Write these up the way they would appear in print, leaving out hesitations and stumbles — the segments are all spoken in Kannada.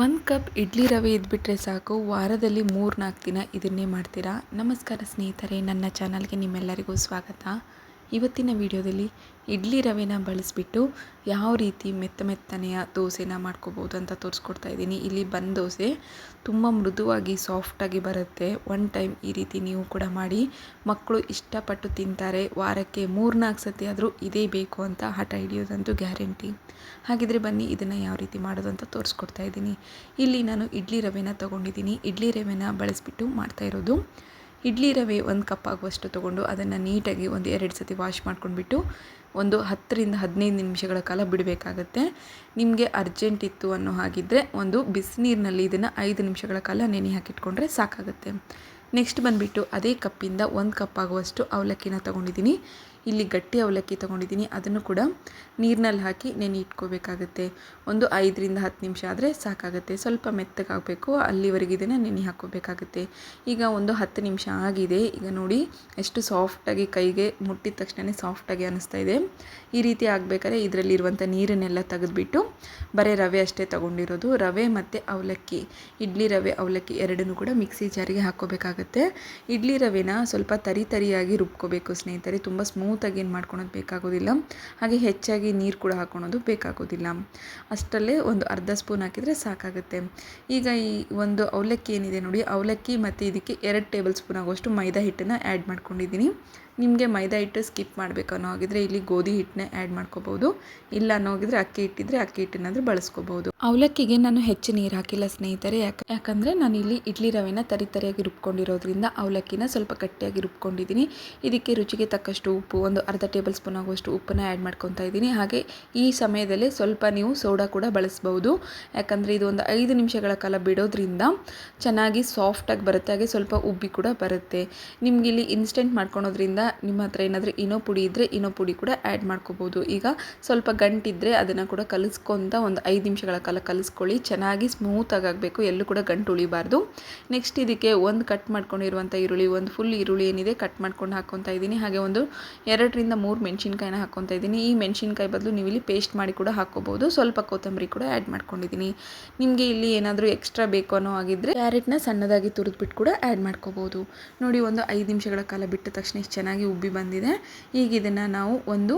ಒಂದು ಕಪ್ ಇಡ್ಲಿ ರವೆ ಇದ್ಬಿಟ್ರೆ ಸಾಕು, ವಾರದಲ್ಲಿ 3-4 ದಿನ ಇದನ್ನೇ ಮಾಡ್ತೀರಾ. ನಮಸ್ಕಾರ ಸ್ನೇಹಿತರೆ, ನನ್ನ ಚಾನಲ್ಗೆ ನಿಮ್ಮೆಲ್ಲರಿಗೂ ಸ್ವಾಗತ. ಇವತ್ತಿನ ವಿಡಿಯೋದಲ್ಲಿ ಇಡ್ಲಿ ರವೆನ ಬಳಸಿಬಿಟ್ಟು ಯಾವ ರೀತಿ ಮೆತ್ತನೆಯ ದೋಸೆನ ಮಾಡ್ಕೋಬೋದು ಅಂತ ತೋರಿಸ್ಕೊಡ್ತಾ ಇದ್ದೀನಿ. ಇಲ್ಲಿ ಬನ್ ದೋಸೆ ತುಂಬ ಮೃದುವಾಗಿ ಸಾಫ್ಟಾಗಿ ಬರುತ್ತೆ. ಒನ್ ಟೈಮ್ ಈ ರೀತಿ ನೀವು ಕೂಡ ಮಾಡಿ, ಮಕ್ಕಳು ಇಷ್ಟಪಟ್ಟು ತಿಂತಾರೆ. ವಾರಕ್ಕೆ 3-4 ಸತಿ ಆದರೂ ಇದೇ ಬೇಕು ಅಂತ ಹಠ ಹಿಡಿಯೋದಂತೂ ಗ್ಯಾರಂಟಿ. ಹಾಗಿದ್ರೆ ಬನ್ನಿ ಇದನ್ನು ಯಾವ ರೀತಿ ಮಾಡೋದು ಅಂತ ತೋರಿಸ್ಕೊಡ್ತಾ ಇದ್ದೀನಿ. ಇಲ್ಲಿ ನಾನು ಇಡ್ಲಿ ರವೆನ ತೊಗೊಂಡಿದ್ದೀನಿ. ಇಡ್ಲಿ ರವೆನ ಬಳಸಿಬಿಟ್ಟು ಮಾಡ್ತಾ ಇರೋದು. ಇಡ್ಲಿ ರವೆ 1 ಕಪ್ ಆಗುವಷ್ಟು ತೊಗೊಂಡು ಅದನ್ನು ನೀಟಾಗಿ 1-2 ಸತಿ ವಾಶ್ ಮಾಡ್ಕೊಂಡ್ಬಿಟ್ಟು ಒಂದು 10-15 ನಿಮಿಷಗಳ ಕಾಲ ಬಿಡಬೇಕಾಗತ್ತೆ. ನಿಮಗೆ ಅರ್ಜೆಂಟ್ ಇತ್ತು ಅನ್ನೋ ಹಾಗಿದ್ದರೆ ಒಂದು ಬಿಸಿನೀರಿನಲ್ಲಿ ಇದನ್ನು 5 ನಿಮಿಷಗಳ ಕಾಲ ನೆನೆ ಹಾಕಿಟ್ಕೊಂಡ್ರೆ ಸಾಕಾಗುತ್ತೆ. ನೆಕ್ಸ್ಟ್ ಬಂದುಬಿಟ್ಟು ಅದೇ ಕಪ್ಪಿಂದ 1 ಕಪ್ ಆಗುವಷ್ಟು ಅವಲಕ್ಕಿನ ತೊಗೊಂಡಿದ್ದೀನಿ. ಇಲ್ಲಿ ಗಟ್ಟಿ ಅವಲಕ್ಕಿ ತೊಗೊಂಡಿದ್ದೀನಿ. ಅದನ್ನು ಕೂಡ ನೀರಿನಲ್ಲಿ ಹಾಕಿ ನೆನೆ ಇಟ್ಕೋಬೇಕಾಗುತ್ತೆ. ಒಂದು 5-10 ನಿಮಿಷ ಆದರೆ ಸಾಕಾಗುತ್ತೆ. ಸ್ವಲ್ಪ ಮೆತ್ತಗಾಗಬೇಕು, ಅಲ್ಲಿವರೆಗೆ ಇದನ್ನು ನೆನೆ ಹಾಕ್ಕೋಬೇಕಾಗುತ್ತೆ. ಈಗ ಒಂದು 10 ನಿಮಿಷ ಆಗಿದೆ. ಈಗ ನೋಡಿ ಎಷ್ಟು ಸಾಫ್ಟಾಗಿ, ಕೈಗೆ ಮುಟ್ಟಿದ ತಕ್ಷಣ ಸಾಫ್ಟಾಗಿ ಅನ್ನಿಸ್ತಾ ಇದೆ. ಈ ರೀತಿ ಆಗಬೇಕಾದ್ರೆ ಇದರಲ್ಲಿರುವಂಥ ನೀರನ್ನೆಲ್ಲ ತೆಗೆದುಬಿಟ್ಟು ಬರೀ ರವೆ ಅಷ್ಟೇ ತೊಗೊಂಡಿರೋದು. ರವೆ ಮತ್ತು ಅವಲಕ್ಕಿ, ಇಡ್ಲಿ ರವೆ ಅವಲಕ್ಕಿ ಎರಡನ್ನೂ ಕೂಡ ಮಿಕ್ಸಿ ಜಾರಿಗೆ ಹಾಕ್ಕೋಬೇಕಾಗುತ್ತೆ. ಇಡ್ಲಿ ರವೆನ ಸ್ವಲ್ಪ ತರಿಯಾಗಿ ರುಬ್ಕೋಬೇಕು ಸ್ನೇಹಿತರೆ. ತುಂಬ ಸ್ಮೂತಾಗಿ ಏನು ಮಾಡ್ಕೊಳೋದು ಬೇಕಾಗೋದಿಲ್ಲ. ಹಾಗೆ ಹೆಚ್ಚಾಗಿ ನೀರು ಕೂಡ ಹಾಕ್ಕೊಳೋದು ಬೇಕಾಗೋದಿಲ್ಲ. ಅಷ್ಟರಲ್ಲೇ ಒಂದು ಅರ್ಧ ಸ್ಪೂನ್ ಹಾಕಿದರೆ ಸಾಕಾಗುತ್ತೆ. ಈಗ ಈ ಒಂದು ಅವಲಕ್ಕಿ ಏನಿದೆ ನೋಡಿ, ಅವಲಕ್ಕಿ ಮತ್ತು ಇದಕ್ಕೆ 2 ಟೇಬಲ್ ಸ್ಪೂನ್ ಆಗುವಷ್ಟು ಮೈದಾ ಹಿಟ್ಟನ್ನು ಆ್ಯಡ್ ಮಾಡ್ಕೊಂಡಿದ್ದೀನಿ. ನಿಮಗೆ ಮೈದಾ ಹಿಟ್ಟು ಸ್ಕಿಪ್ ಮಾಡಬೇಕು ಅನ್ನೋ ಹಾಗಿದ್ರೆ ಇಲ್ಲಿ ಗೋಧಿ ಹಿಟ್ಟನ್ನ ಆ್ಯಡ್ ಮಾಡ್ಕೋಬೋದು. ಇಲ್ಲ ಅನ್ನೋ ಹಾಗಿದ್ರೆ ಅಕ್ಕಿ ಹಿಟ್ಟಿದ್ರೆ ಅಕ್ಕಿ ಹಿಟ್ಟನ್ನಾದರೂ ಬಳಸ್ಕೋಬೋದು. ಅವಲಕ್ಕಿಗೆ ನಾನು ಹೆಚ್ಚು ನೀರು ಹಾಕಿಲ್ಲ ಸ್ನೇಹಿತರೆ. ಯಾಕಂದರೆ ನಾನು ಇಲ್ಲಿ ಇಡ್ಲಿ ರವೆನ ತರಿಯಾಗಿ ರುಬ್ಕೊಂಡಿರೋದ್ರಿಂದ ಅವಲಕ್ಕಿನ ಸ್ವಲ್ಪ ಗಟ್ಟಿಯಾಗಿ ರುಬ್ಕೊಂಡಿದ್ದೀನಿ. ಇದಕ್ಕೆ ರುಚಿಗೆ ತಕ್ಕಷ್ಟು ಉಪ್ಪು, ಒಂದು ಅರ್ಧ ಟೇಬಲ್ ಸ್ಪೂನ್ ಆಗುವಷ್ಟು ಉಪ್ಪನ್ನು ಆ್ಯಡ್ ಮಾಡ್ಕೊತಾ ಇದ್ದೀನಿ. ಹಾಗೆ ಈ ಸಮಯದಲ್ಲೇ ಸ್ವಲ್ಪ ನೀವು ಸೋಡಾ ಕೂಡ ಬಳಸ್ಬೋದು. ಯಾಕಂದರೆ ಇದು ಒಂದು 5 ನಿಮಿಷಗಳ ಕಾಲ ಬಿಡೋದ್ರಿಂದ ಚೆನ್ನಾಗಿ ಸಾಫ್ಟಾಗಿ ಬರುತ್ತೆ. ಹಾಗೆ ಸ್ವಲ್ಪ ಉಬ್ಬಿ ಕೂಡ ಬರುತ್ತೆ. ನಿಮ್ಗೆ ಇಲ್ಲಿ ಇನ್ಸ್ಟೆಂಟ್ ಮಾಡ್ಕೊಳೋದ್ರಿಂದ ನಿಮ್ಮ ಹತ್ರ ಏನಾದರೂ ಇನೋ ಪುಡಿ ಇದ್ದರೆ ಇನೋ ಪುಡಿ ಕೂಡ ಆ್ಯಡ್ ಮಾಡ್ಕೋಬೋದು. ಈಗ ಸ್ವಲ್ಪ ಗಂಟಿದ್ದರೆ ಅದನ್ನು ಕೂಡ ಕಲಿಸ್ಕೊಂತ ಒಂದು 5 ನಿಮಿಷಗಳ ಕಾಲ ಕಲಿಸ್ಕೊಳ್ಳಿ. ಚೆನ್ನಾಗಿ ಸ್ಮೂತಾಗಿ ಆಗಬೇಕು, ಎಲ್ಲೂ ಕೂಡ ಗಂಟು ಉಳಿಬಾರ್ದು. ನೆಕ್ಸ್ಟ್ ಇದಕ್ಕೆ ಒಂದು ಕಟ್ ಮಾಡ್ಕೊಂಡಿರುವಂಥ ಈರುಳ್ಳಿ, ಒಂದು ಫುಲ್ ಈರುಳ್ಳಿ ಏನಿದೆ ಕಟ್ ಮಾಡ್ಕೊಂಡು ಹಾಕ್ಕೊತಾ ಇದ್ದೀನಿ. ಹಾಗೆ ಒಂದು 2-3 ಮೆಣಸಿನ್ಕಾಯಿನ ಹಾಕ್ಕೊತಾ ಇದ್ದೀನಿ. ಈ ಮೆಣಸಿನ್ಕಾಯಿ ಬದಲು ನೀವು ಇಲ್ಲಿ ಪೇಸ್ಟ್ ಮಾಡಿ ಕೂಡ ಹಾಕ್ಕೋಬೋದು. ಸ್ವಲ್ಪ ಕೊತ್ತಂಬರಿ ಕೂಡ ಆ್ಯಡ್ ಮಾಡ್ಕೊಂಡಿದ್ದೀನಿ. ನಿಮಗೆ ಇಲ್ಲಿ ಏನಾದರೂ ಎಕ್ಸ್ಟ್ರಾ ಬೇಕು ಅನ್ನೋ ಆಗಿದ್ದರೆ ಕ್ಯಾರೆಟ್ನ ಸಣ್ಣದಾಗಿ ತುರಿದ್ಬಿಟ್ಟು ಕೂಡ ಆ್ಯಡ್ ಮಾಡ್ಕೋಬೋದು. ನೋಡಿ, ಒಂದು 5 ನಿಮಿಷಗಳ ಕಾಲ ಬಿಟ್ಟ ತಕ್ಷಣ ಇಷ್ಟು ಚೆನ್ನಾಗಿ ಉಬ್ಬಿ ಬಂದಿದೆ. ಈಗ ಇದನ್ನು ನಾವು ಒಂದು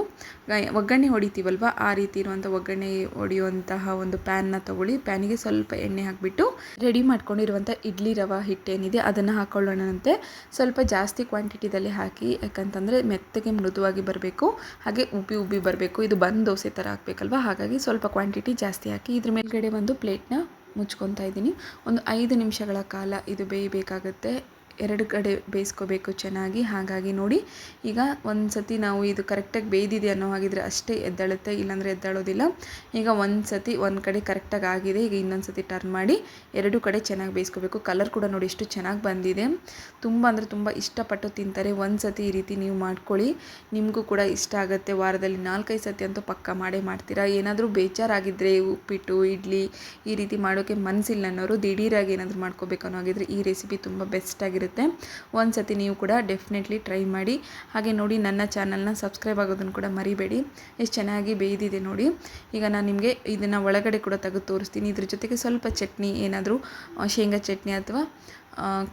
ಒಗ್ಗರಣೆ ಹೊಡಿತೀವಲ್ವ, ಆ ರೀತಿ ಇರುವಂಥ ಒಗ್ಗರಣೆ ಹೊಡೆಯುವಂತಹ ಒಂದು ಪ್ಯಾನ್ನ ತೊಗೊಳ್ಳಿ. ಪ್ಯಾನಿಗೆ ಸ್ವಲ್ಪ ಎಣ್ಣೆ ಹಾಕಿಬಿಟ್ಟು ರೆಡಿ ಮಾಡ್ಕೊಂಡಿರುವಂಥ ಇಡ್ಲಿ ರವೆ ಹಿಟ್ಟೇನಿದೆ ಅದನ್ನು ಹಾಕ್ಕೊಳ್ಳೋಣಂತೆ. ಸ್ವಲ್ಪ ಜಾಸ್ತಿ ಕ್ವಾಂಟಿಟಿದಲ್ಲಿ ಹಾಕಿ, ಯಾಕಂತಂದರೆ ಮೆತ್ತಗೆ ಮೃದುವಾಗಿ ಬರಬೇಕು, ಹಾಗೆ ಉಬ್ಬಿ ಬರಬೇಕು. ಇದು ಬನ್ ದೋಸೆ ಥರ ಹಾಕಬೇಕಲ್ವ, ಹಾಗಾಗಿ ಸ್ವಲ್ಪ ಕ್ವಾಂಟಿಟಿ ಜಾಸ್ತಿ ಹಾಕಿ ಇದ್ರ ಮೇಲ್ಗಡೆ ಒಂದು ಪ್ಲೇಟ್ನ ಮುಚ್ಕೊತಾ ಇದ್ದೀನಿ. ಒಂದು 5 ನಿಮಿಷಗಳ ಕಾಲ ಇದು ಬೇಯಬೇಕಾಗುತ್ತೆ. 2 ಕಡೆ ಬೇಯಿಸ್ಕೋಬೇಕು ಚೆನ್ನಾಗಿ. ಹಾಗಾಗಿ ನೋಡಿ, ಈಗ ಒಂದು ಸತಿ ನಾವು ಇದು ಕರೆಕ್ಟಾಗಿ ಬೇಯ್ದಿದೆ ಅನ್ನೋ ಹಾಗಿದ್ರೆ ಅಷ್ಟೇ ಎದ್ದೇಳುತ್ತೆ, ಇಲ್ಲಾಂದರೆ ಎದ್ದೇಳೋದಿಲ್ಲ. ಈಗ ಒಂದು ಸತಿ ಒಂದು ಕಡೆ ಕರೆಕ್ಟಾಗಿ ಆಗಿದೆ. ಈಗ ಇನ್ನೊಂದು ಸತಿ ಟರ್ನ್ ಮಾಡಿ 2 ಕಡೆ ಚೆನ್ನಾಗಿ ಬೇಯಿಸ್ಕೋಬೇಕು. ಕಲರ್ ಕೂಡ ನೋಡಿ ಎಷ್ಟು ಚೆನ್ನಾಗಿ ಬಂದಿದೆ. ತುಂಬ ಅಂದರೆ ತುಂಬ ಇಷ್ಟಪಟ್ಟು ತಿಂತಾರೆ. ಒಂದು ಸತಿ ಈ ರೀತಿ ನೀವು ಮಾಡ್ಕೊಳ್ಳಿ, ನಿಮಗೂ ಕೂಡ ಇಷ್ಟ ಆಗುತ್ತೆ. ವಾರದಲ್ಲಿ 4-5 ಸತಿ ಅಂತೂ ಪಕ್ಕ ಮಾಡೇ ಮಾಡ್ತೀರಾ. ಏನಾದರೂ ಬೇಜಾರಾಗಿದ್ದರೆ ಉಪ್ಪಿಟ್ಟು, ಇಡ್ಲಿ ಈ ರೀತಿ ಮಾಡೋಕ್ಕೆ ಮನಸ್ಸಿಲ್ಲ ಅನ್ನೋರು ದಿಢೀರಾಗಿ ಏನಾದರೂ ಮಾಡ್ಕೋಬೇಕು ಅನ್ನೋ ಹಾಗಿದ್ರೆ ಈ ರೆಸಿಪಿ ತುಂಬ ಬೆಸ್ಟ್ ಆಗಿರುತ್ತೆ. ಒಂದು ಸತಿ ನೀವು ಕೂಡ ಡೆಫಿನೆಟ್ಲಿ ಟ್ರೈ ಮಾಡಿ. ಹಾಗೆ ನೋಡಿ, ನನ್ನ ಚಾನಲ್ನ ಸಬ್ಸ್ಕ್ರೈಬ್ ಆಗೋದನ್ನು ಕೂಡ ಮರಿಬೇಡಿ. ಎಷ್ಟು ಚೆನ್ನಾಗಿ ಬೇಯ್ದಿದೆ ನೋಡಿ. ಈಗ ನಾನು ನಿಮಗೆ ಇದನ್ನು ಒಳಗಡೆ ಕೂಡ ತೆಗೆದು ತೋರಿಸ್ತೀನಿ. ಇದ್ರ ಜೊತೆಗೆ ಸ್ವಲ್ಪ ಚಟ್ನಿ, ಏನಾದರೂ ಶೇಂಗಾ ಚಟ್ನಿ ಅಥವಾ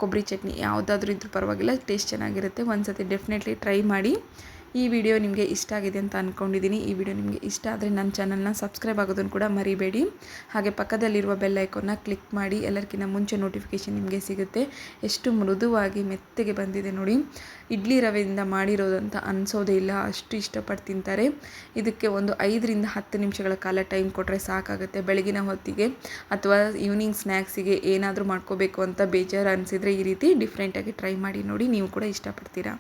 ಕೊಬ್ಬರಿ ಚಟ್ನಿ ಯಾವುದಾದ್ರೂ ಇದ್ರೂ ಪರವಾಗಿಲ್ಲ, ಟೇಸ್ಟ್ ಚೆನ್ನಾಗಿರುತ್ತೆ. ಒಂದು ಸತಿ ಡೆಫಿನೆಟ್ಲಿ ಟ್ರೈ ಮಾಡಿ. ಈ ವಿಡಿಯೋ ನಿಮಗೆ ಇಷ್ಟ ಆಗಿದೆ ಅಂತ ಅಂದ್ಕೊಂಡಿದ್ದೀನಿ. ಈ ವಿಡಿಯೋ ನಿಮಗೆ ಇಷ್ಟ ಆದರೆ ನನ್ನ ಚಾನಲ್ನ ಸಬ್ಸ್ಕ್ರೈಬ್ ಆಗೋದನ್ನು ಕೂಡ ಮರಿಬೇಡಿ. ಹಾಗೆ ಪಕ್ಕದಲ್ಲಿರುವ ಬೆಲ್ ಐಕಾನ್ನ ಕ್ಲಿಕ್ ಮಾಡಿ, ಎಲ್ಲರಿಗಿಂತ ಮುಂಚೆ ನೋಟಿಫಿಕೇಷನ್ ನಿಮಗೆ ಸಿಗುತ್ತೆ. ಎಷ್ಟು ಮೃದುವಾಗಿ ಮೆತ್ತಗೆ ಬಂದಿದೆ ನೋಡಿ. ಇಡ್ಲಿ ರವೆಯಿಂದ ಮಾಡಿರೋದಂತ ಅನಿಸೋದೇ ಇಲ್ಲ, ಅಷ್ಟು ಇಷ್ಟಪಟ್ಟು ತಿಂತಾರೆ. ಇದಕ್ಕೆ ಒಂದು 5-10 ನಿಮಿಷಗಳ ಕಾಲ ಟೈಮ್ ಕೊಟ್ಟರೆ ಸಾಕಾಗುತ್ತೆ. ಬೆಳಗಿನ ಹೊತ್ತಿಗೆ ಅಥವಾ ಈವ್ನಿಂಗ್ ಸ್ನ್ಯಾಕ್ಸಿಗೆ ಏನಾದರೂ ಮಾಡ್ಕೋಬೇಕು ಅಂತ ಬೇಜಾರು ಅನಿಸಿದರೆ ಈ ರೀತಿ ಡಿಫ್ರೆಂಟಾಗಿ ಟ್ರೈ ಮಾಡಿ ನೋಡಿ, ನೀವು ಕೂಡ ಇಷ್ಟಪಡ್ತೀರಾ.